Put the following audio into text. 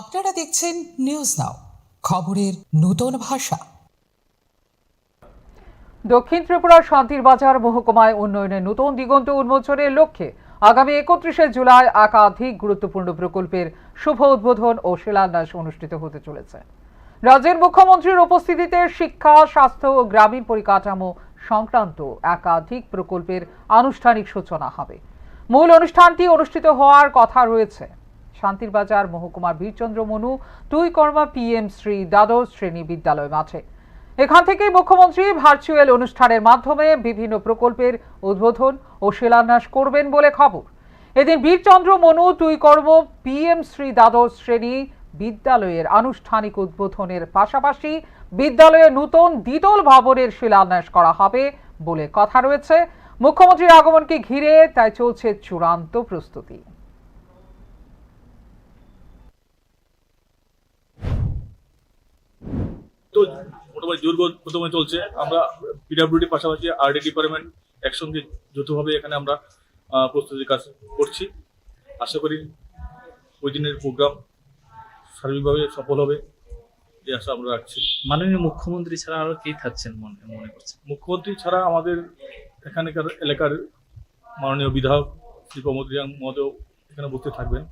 আপনারা দেখছেন news now, খবরের নতুন ভাষা। দক্ষিণ ত্রিপুরার শান্তির বাজার মহকুমায় উন্নয়নের নতুন দিগন্ত উন্মোচনের লক্ষ্যে আগামী 31শে জুলাই একাধিক গুরুত্বপূর্ণ প্রকল্পের শুভ উদ্বোধন ও শিলান্যাস অনুষ্ঠিত হতে চলেছে। রাজ্যের মুখ্যমন্ত্রীর উপস্থিতিতে শিক্ষা, স্বাস্থ্য ও গ্রামীণ পরিকাঠামো সংক্রান্ত একাধিক প্রকল্পের আনুষ্ঠানিক সূচনা হবে। মূল অনুষ্ঠানটি অনুষ্ঠিত হওয়ার কথা রয়েছে শান্তির বাজার মহকুমার বীরচন্দ্র মনু টুইকর্মা PM শ্রী দ্বাদশ শ্রেণী বিদ্যালয় মাঠে। এখান থেকেই মুখ্যমন্ত্রী ভার্চুয়াল অনুষ্ঠানের মাধ্যমে বিভিন্ন প্রকল্পের উদ্বোধন ও শিলান্যাস করবেন বলে খবর। এদিন বীরচন্দ্র মনু টুইকর্ম PM শ্রী দ্বাদশ শ্রেণী বিদ্যালয়ের আনুষ্ঠানিক উদ্বোধনের পাশাপাশি বিদ্যালয়ের নতুন দ্বিতল ভবনের শিলান্যাস করা হবে বলে কথা রয়েছে। মুখ্যমন্ত্রীর আগমনকে ঘিরে তাই চলছে চূড়ান্ত প্রস্তুতি। তো মোটামুটি জোরগতমে চলছে। আমরা পিডব্লিউডির পাশাপাশি RD ডিপার্টমেন্ট একসঙ্গে যৌথভাবে এখানে আমরা প্রস্তুতির কাজ করছি। আশা করি ওই দিনের প্রোগ্রাম সার্বিকভাবে সফল হবে এই আশা আমরা রাখছি। মাননীয় মুখ্যমন্ত্রী ছাড়া আরো কে থাকছেন মনে করছেন? মুখ্যমন্ত্রী ছাড়া আমাদের এখানকার এলাকার মাননীয় বিধায়ক শ্রী প্রমোদ রিয়াং মহোদয় এখানে উপস্থিত থাকবেন।